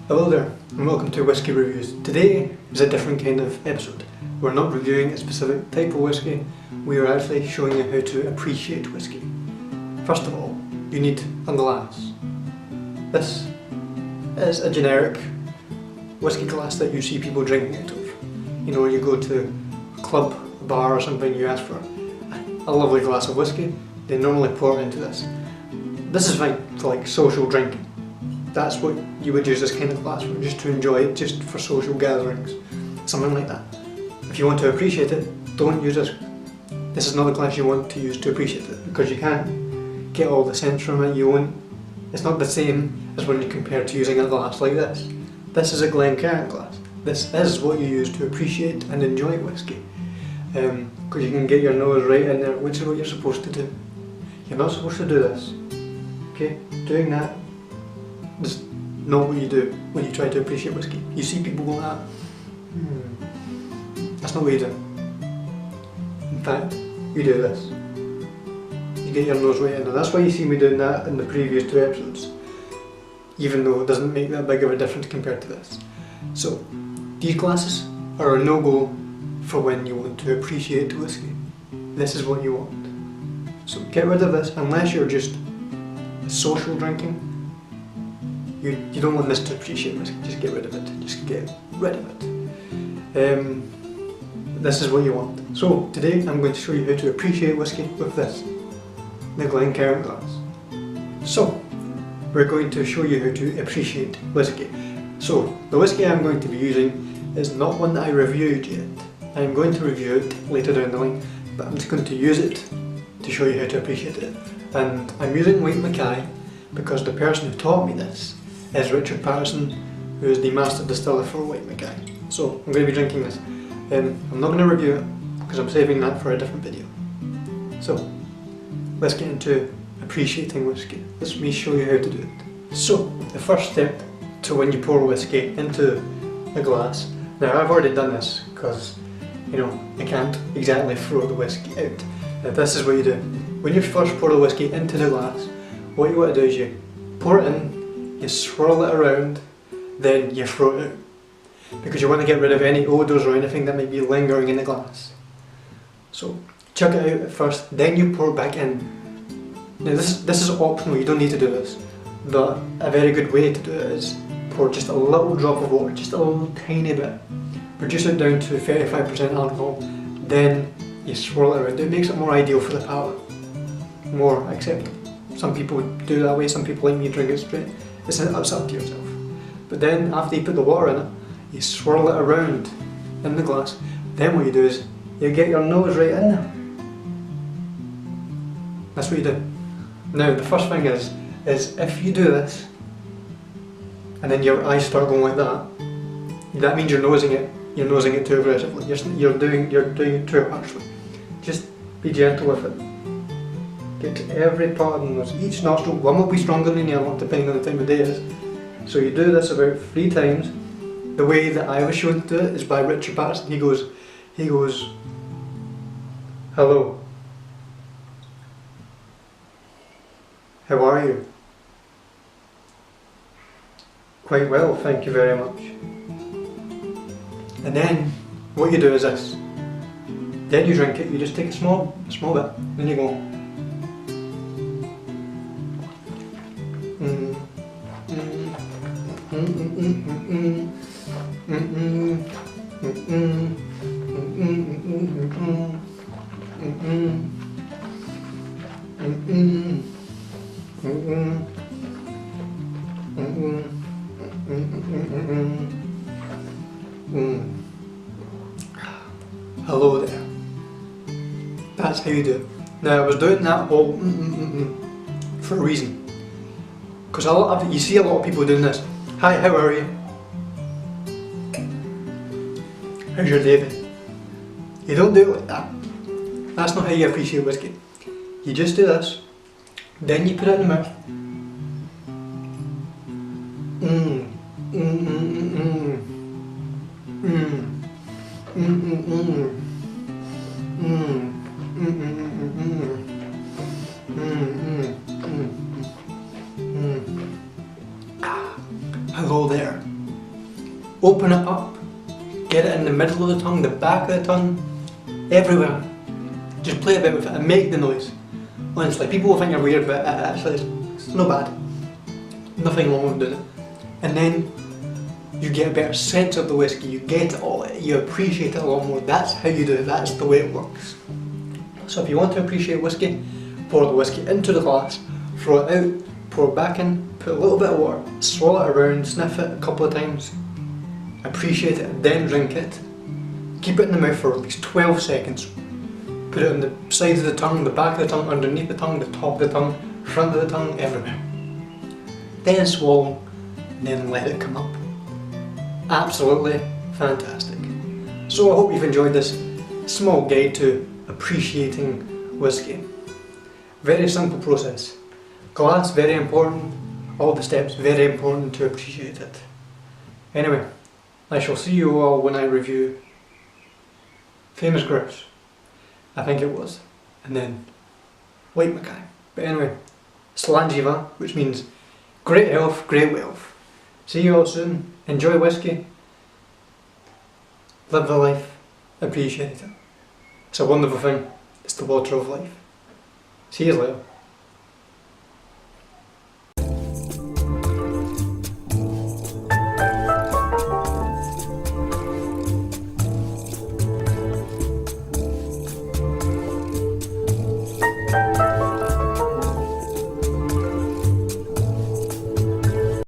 Hello there and welcome to Whisky Reviews. Today is a different kind of episode. We're not reviewing a specific type of whisky, we are actually showing you how to appreciate whisky. First of all, you need a glass. This is a generic whisky glass that you see people drinking out of. You know, you go to a club, a bar or something, you ask for a lovely glass of whisky, they normally pour it into this. This is fine for like social drinking. That's what you would use this kind of glass for, just to enjoy it, just for social gatherings, something like that. If you want to appreciate it, don't use this. This is not the glass you want to use to appreciate it, because you can't get all the sense from it. It's not the same as when you compare to using a glass like this. This is a Glencairn glass. This is what you use to appreciate and enjoy whisky. Because you can get your nose right in there, which is what you're supposed to do. You're not supposed to do this. Okay? Doing that is not what you do when you try to appreciate whisky. You see people going like that. That's not what you do. In fact, you do this. You get your nose right in there. That's why you see me doing that in the previous two episodes. Even though it doesn't make that big of a difference compared to this. So, these glasses are a no-go for when you want to appreciate whisky. This is what you want. So get rid of this, unless you're just social drinking. You don't want this to appreciate whisky, just get rid of it. Just get rid of it. This is what you want. So today I'm going to show you how to appreciate whisky with this, the Glencairn glass. So we're going to show you how to appreciate whisky. So the whisky I'm going to be using is not one that I reviewed yet. I'm going to review it later down the line, but I'm just going to use it to show you how to appreciate it. And I'm using White Mackay because the person who taught me this is Richard Paterson, who is the master distiller for White Mackay. So I'm going to be drinking this. I'm not going to review it because I'm saving that for a different video. So let's get into appreciating whisky. Let me show you how to do it. So the first step to when you pour whisky into a glass. Now I've already done this because I can't exactly throw the whisky out. Now this is what you do. When you first pour the whisky into the glass, what you want to do is you pour it in, you swirl it around, then you throw it out. Because you want to get rid of any odours or anything that might be lingering in the glass. So chuck it out at first, then you pour it back in. Now this is optional, you don't need to do this. But a very good way to do it is pour just a little drop of water, just a little tiny bit. Reduce it down to 35% alcohol, then you swirl it around. It makes it more ideal for the palate, more acceptable. Some people do it that way, some people like me drink it straight. It's up to yourself. But then after you put the water in it, you swirl it around in the glass. Then what you do is you get your nose right in there. That's what you do. Now the first thing is if you do this and then your eyes start going like that means you're nosing it too aggressively. You're doing it too harshly. Just be gentle with it. Get to every part of the nose. Each nostril, one will be stronger than the other depending on the time of day it is. So you do this about 3 times. The way that I was shown to do it is by Richard Paterson. He goes, hello. How are you? Quite well, thank you very much. And then what you do is this. Then you drink it, you just take a small bit, then you go. Hello there. That's how you do it. Now I was doing that whole for a reason. Because you see a lot of people doing this. Hi, how are you? How's your day been? You don't do it like that. That's not how you appreciate whisky. You just do this, then you put it in the mouth. Hello there. Open it up, get it in the middle of the tongue, the back of the tongue, everywhere. Just play a bit with it and make the noise. Honestly, people will think you're weird, but actually it's not bad. Nothing wrong with doing it. And then you get a better sense of the whiskey, you get it all, you appreciate it a lot more. That's how you do it, that's the way it works. So if you want to appreciate whiskey, pour the whiskey into the glass, throw it out, pour it back in, put a little bit of water, swirl it around, sniff it a couple of times, appreciate it, then drink it. Keep it in the mouth for at least 12 seconds. Put it on the sides of the tongue, the back of the tongue, underneath the tongue, the top of the tongue, front of the tongue, everywhere. Then swallow, then let it come up. Absolutely fantastic. So I hope you've enjoyed this small guide to appreciating whiskey. Very simple process. Glass, very important. All the steps, very important to appreciate it. Anyway, I shall see you all when I review Famous Grouse. I think it was. And then White Mackay. But anyway, Slanjiva, which means great health, great wealth. See you all soon. Enjoy whiskey. Live the life. Appreciate it. It's a wonderful thing. It's the water of life. See you later.